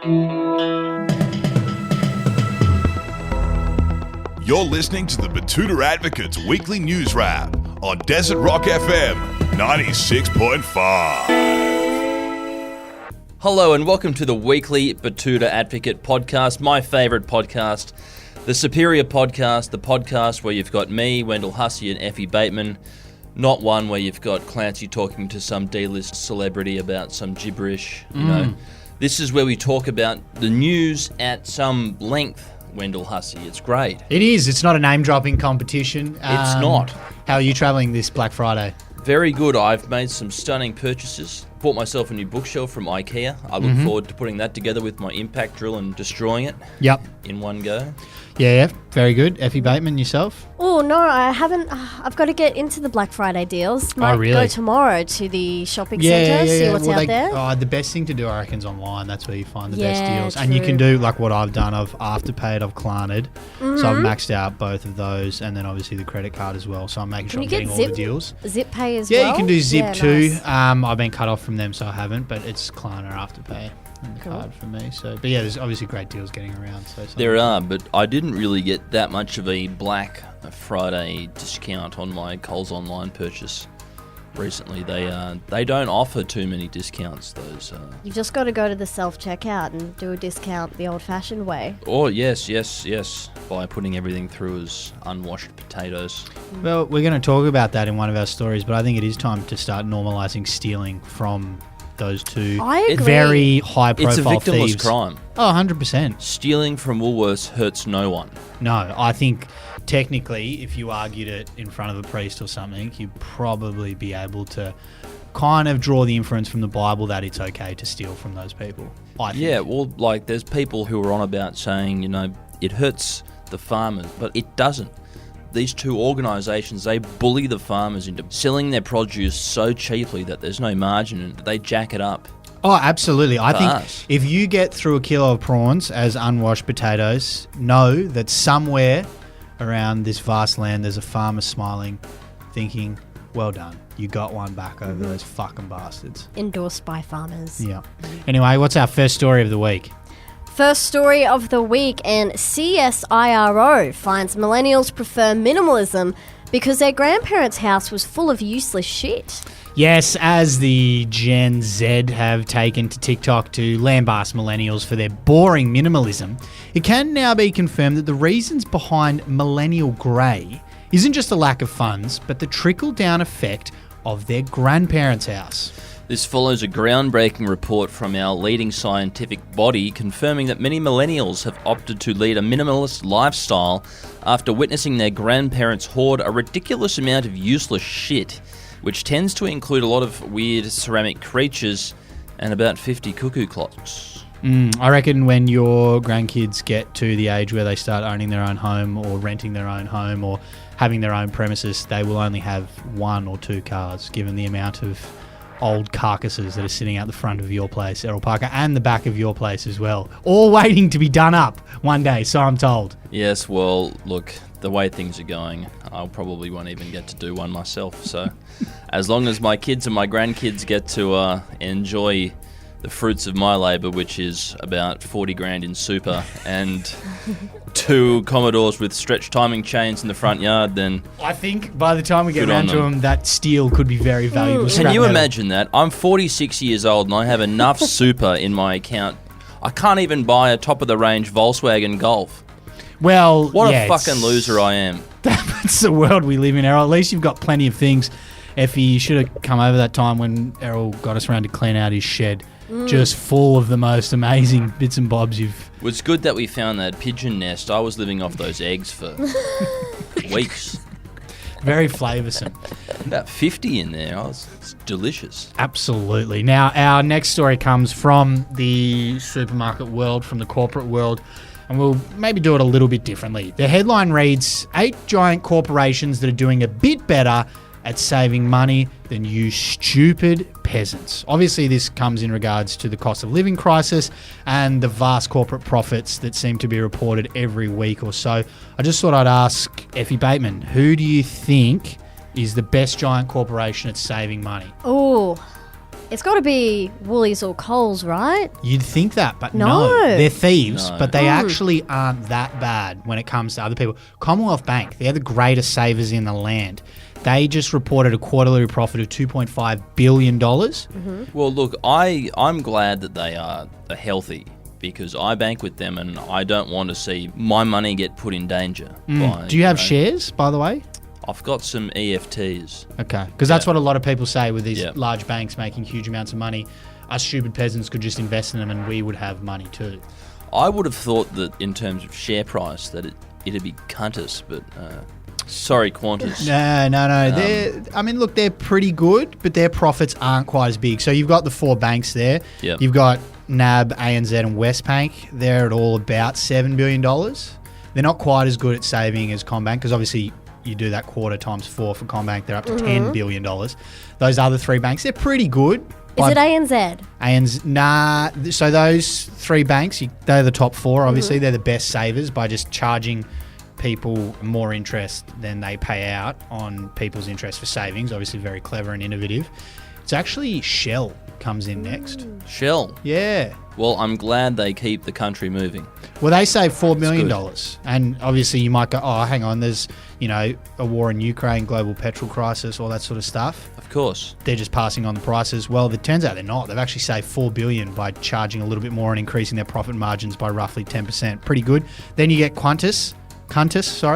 You're listening to the Betoota Advocate's weekly news wrap on Desert Rock FM 96.5. Hello and welcome to the weekly Betoota Advocate podcast, my favourite podcast, the superior podcast, the podcast where you've got me, Wendell Hussey and Effie Bateman, not one where you've got Clancy talking to some D-list celebrity about some gibberish, you know. This is where we talk about the news at some length, Wendell Hussey. It's great. It is. It's not a name-dropping competition. It's not. How are you travelling this Black Friday? Very good. I've made some stunning purchases. Bought myself a new bookshelf from IKEA. I look forward to putting that together with my impact drill and destroying it in one go. Yeah, very good. Effie Bateman, yourself? Oh, no, I haven't. I've got to get into the Black Friday deals. Might really? go tomorrow to the shopping centre, see what's out there. The best thing to do, I reckon, is online. That's where you find the best deals. True. And you can do like what I've done. I've Afterpaid, I've Klarna'd. So I've maxed out both of those, and then obviously the credit card as well. So I'm making sure I'm getting all the deals. Zip Pay as well? Yeah, you can do Zip too. Nice. I've been cut off from them, so I haven't, but it's Klarna Afterpay on the card for me. So, but yeah, there's obviously great deals getting around. There are, but I didn't really get that much of a Black Friday discount on my Coles Online purchase recently. They don't offer too many discounts. Those. You've just got to go to the self-checkout and do a discount the old-fashioned way. Oh, yes. By putting everything through as unwashed potatoes. Well, we're going to talk about that in one of our stories, but I think it is time to start normalising stealing from those two very high-profile thieves. It's a victimless crime. Oh, 100%. Stealing from Woolworths hurts no one. No, I think technically if you argued it in front of a priest or something, you'd probably be able to kind of draw the inference from the Bible that it's okay to steal from those people. I think. Yeah, well, like there's people who are on about saying, you know, it hurts the farmers, but it doesn't. These two organisations, they bully the farmers into selling their produce so cheaply that there's no margin and they jack it up. Oh, absolutely. I think us. if you get through a kilo of prawns as unwashed potatoes, know that somewhere around this vast land there's a farmer smiling, thinking, well done. You got one back over those fucking bastards. Endorsed by farmers. Yeah. Anyway, what's our first story of the week? First story of the week, and CSIRO finds millennials prefer minimalism because their grandparents' house was full of useless shit. Yes, as the Gen Z have taken to TikTok to lambast millennials for their boring minimalism, it can now be confirmed that the reasons behind millennial grey isn't just a lack of funds, but the trickle-down effect of their grandparents' house. This follows a groundbreaking report from our leading scientific body confirming that many millennials have opted to lead a minimalist lifestyle after witnessing their grandparents hoard a ridiculous amount of useless shit, which tends to include a lot of weird ceramic creatures and about 50 cuckoo clocks. I reckon when your grandkids get to the age where they start owning their own home or renting their own home or having their own premises, they will only have one or two cars, given the amount of old carcasses that are sitting out the front of your place, Errol Parker, and the back of your place as well, all waiting to be done up one day, so I'm told. Yes, well, look, the way things are going, I probably won't even get to do one myself, so as long as my kids and my grandkids get to enjoy the fruits of my labour, which is about 40 grand in super and 2 Commodores with stretch timing chains in the front yard, then I think by the time we get good around on to them. them, that steel could be very valuable. Can you imagine that? I'm 46 years old and I have enough super in my account. I can't even buy a top-of-the-range Volkswagen Golf. Well, What a fucking loser I am. That's the world we live in, Errol. At least you've got plenty of things. Effie, you should have come over that time when Errol got us around to clean out his shed. Just full of the most amazing bits and bobs you've... It was good that we found that pigeon nest. I was living off those eggs for weeks. Very flavoursome. About 50 in there. It's delicious. Absolutely. Now, our next story comes from the supermarket world, from the corporate world, and we'll maybe do it a little bit differently. The headline reads, 8 giant corporations that are doing a bit better at saving money than you stupid peasants. Obviously, this comes in regards to the cost of living crisis and the vast corporate profits that seem to be reported every week or so. I just thought I'd ask Effie Bateman, who do you think is the best giant corporation at saving money? Oh, It's got to be Woolies or Coles, right? You'd think that, but No. they're thieves, No. but they actually aren't that bad when it comes to other people. Commonwealth Bank, they're the greatest savers in the land. They just reported a quarterly profit of $2.5 billion. Well, look, I'm glad that they are healthy because I bank with them and I don't want to see my money get put in danger. Do you have shares, by the way? I've got some EFTs. Okay, because that's what a lot of people say with these Yeah. large banks making huge amounts of money. Us stupid peasants could just invest in them and we would have money too. I would have thought that in terms of share price that it'd be Qantas, but sorry, Qantas. No. They're pretty good, but their profits aren't quite as big. So you've got the four banks there. Yep. You've got NAB, ANZ and Westpac. They're at all about $7 billion. They're not quite as good at saving as Combank because obviously you do that quarter times 4 for Combank. They're up to $10 billion. Those other three banks, they're pretty good. Is it ANZ? Nah. So those three banks, they're the top four. Obviously, they're the best savers by just charging people more interest than they pay out on people's interest for savings. Obviously, very clever and innovative. It's actually Shell comes in next. Shell. Yeah. Well, I'm glad they keep the country moving. Well, they save $4 million. good. And obviously you might go, oh, hang on, there's, a war in Ukraine, global petrol crisis, all that sort of stuff. Of course. They're just passing on the prices. Well, it turns out they're not. They've actually saved $4 billion by charging a little bit more and increasing their profit margins by roughly 10%. Pretty good. Then you get Qantas, that's at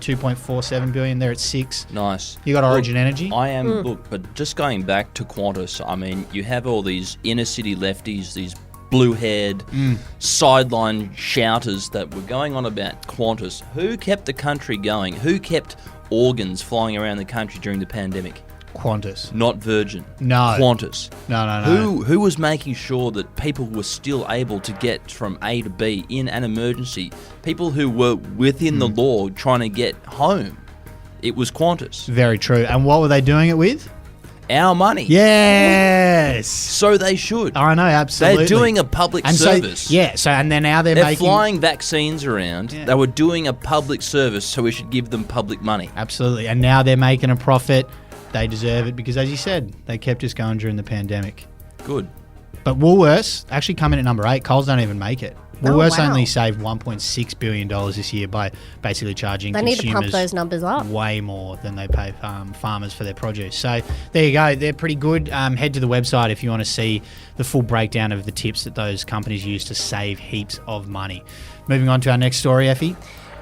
2.47 billion. They're at 6. Nice. You got Origin Energy. I am, look, but just going back to Qantas, I mean, you have all these inner city lefties, these blue-haired sideline shouters that were going on about Qantas. Who kept the country going? Who kept organs flying around the country during the pandemic? Qantas. Not Virgin. No. Qantas. No. Who was making sure that people were still able to get from A to B in an emergency? People who were within the law trying to get home. It was Qantas. Very true. And what were they doing it with? Our money. Yes. So they should. I know, absolutely. They're doing a public service. And then now they're making... flying vaccines around. Yeah. They were doing a public service, so we should give them public money. Absolutely. And now they're making a profit. They deserve it because, as you said, they kept us going during the pandemic. Good. But Woolworths actually come in at number 8. Coles don't even make it. Woolworths wow. only saved $1.6 billion this year by basically charging They need to consumers pump those numbers up. way more than they pay farmers for their produce. So there you go. They're pretty good. Head to the website if you want to see the full breakdown of the tips that those companies use to save heaps of money. Moving on to our next story, Effie.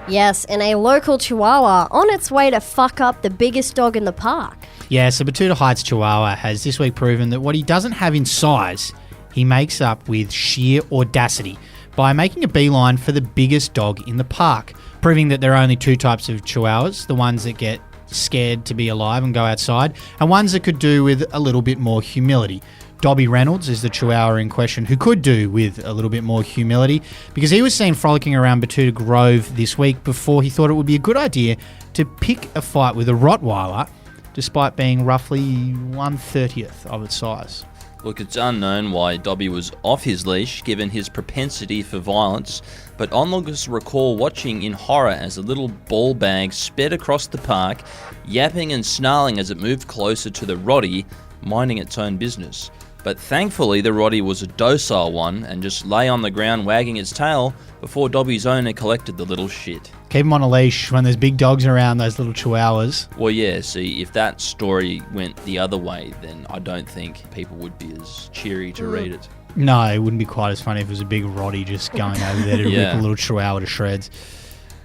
Yes, and a local chihuahua on its way to fuck up the biggest dog in the park. Yeah, so Betoota Heights Chihuahua has this week proven that what he doesn't have in size, he makes up with sheer audacity by making a beeline for the biggest dog in the park, proving that there are only two types of Chihuahuas, the ones that get scared to be alive and go outside, and ones that could do with a little bit more humility. Dobby Reynolds is the Chihuahua in question who could do with a little bit more humility because he was seen frolicking around Betoota Grove this week before he thought it would be a good idea to pick a fight with a Rottweiler despite being roughly 1/30th of its size. Look, it's unknown why Dobby was off his leash given his propensity for violence, but onlookers recall watching in horror as a little ball bag sped across the park, yapping and snarling as it moved closer to the Roddy, minding its own business. But thankfully the Roddy was a docile one and just lay on the ground wagging its tail before Dobby's owner collected the little shit. Keep him on a leash when there's big dogs around, those little Chihuahuas. Well, yeah, see, if that story went the other way, then I don't think people would be as cheery to read it. No, it wouldn't be quite as funny if it was a big Roddy just going over there to rip a little Chihuahua to shreds.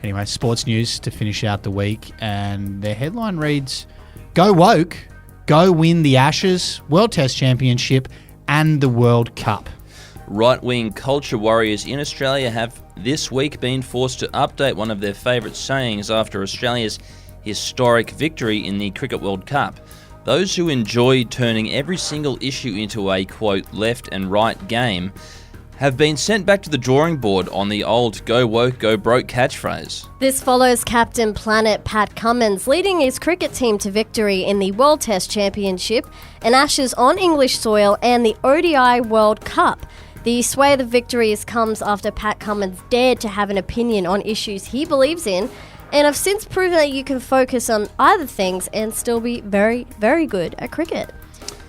Anyway, sports news to finish out the week, and their headline reads, Go Woke, go win the Ashes, World Test Championship and the World Cup. Right-wing culture warriors in Australia have this week been forced to update one of their favourite sayings after Australia's historic victory in the Cricket World Cup. Those who enjoy turning every single issue into a, quote, left and right game have been sent back to the drawing board on the old go woke, go broke catchphrase. This follows Captain Planet Pat Cummins leading his cricket team to victory in the World Test Championship and Ashes on English soil and the ODI World Cup. The sway of the victories comes after Pat Cummins dared to have an opinion on issues he believes in and have since proven that you can focus on either things and still be very, very good at cricket.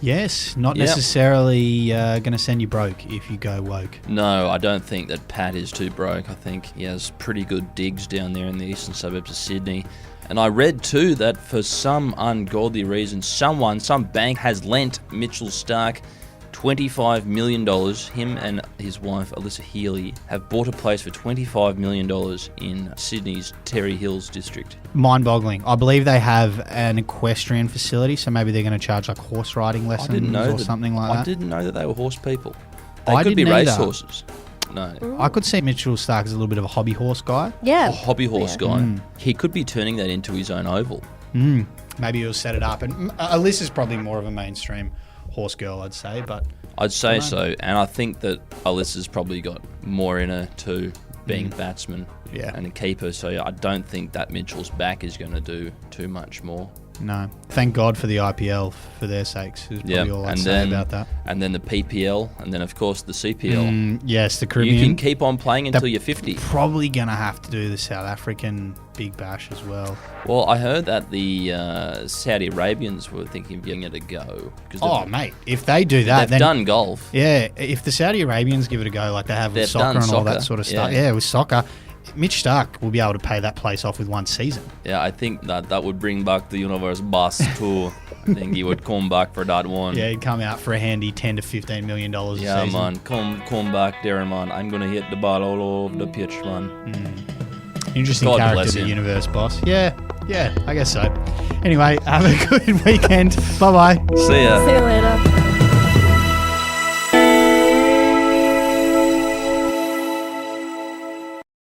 Yes, not necessarily going to send you broke if you go woke. No, I don't think that Pat is too broke. I think he has pretty good digs down there in the eastern suburbs of Sydney. And I read too that for some ungodly reason, some bank has lent Mitchell Starc $25 million. Him and his wife, Alyssa Healy, have bought a place for $25 million in Sydney's Terry Hills district. Mind-boggling. I believe they have an equestrian facility, so maybe they're going to charge like horse riding lessons or something like that. I didn't know that they were horse people. They I could be didn't race either. horses. No. I could see Mitchell Starc as a little bit of a hobby horse guy. Yeah. A hobby horse guy. He could be turning that into his own oval. Maybe he'll set it up. And Alyssa's probably more of a mainstream horse girl, I'd say. But I'd say so. And I think that Alyssa's probably got more in her too, being a batsman and a keeper. So I don't think that Mitchell's back is going to do too much more. no, thank God for the IPL for their sakes. Is probably all I'd say about that. And then the PPL, and then of course the CPL. Yes, the Caribbean. You can keep on playing until you're 50. Probably going to have to do the South African Big Bash as well. Well, I heard that the Saudi Arabians were thinking of getting it a go. Oh, mate, if they do that, they've then done golf. Yeah, if the Saudi Arabians give it a go like they have with They've soccer done and all that soccer, sort of stuff. yeah. Yeah, with soccer, Mitch Starc will be able to pay that place off with one season. Yeah, I think that would bring back the Universe Boss tour. I think he would come back for that one. Yeah, he'd come out for a handy $10 to $15 million a Yeah, season. man. Come back, Darren, man. I'm going to hit the ball all over the pitch, man. Interesting God character, bless the him. Universe Boss. Yeah, I guess so. Anyway, have a good weekend. Bye-bye. See ya. See you later.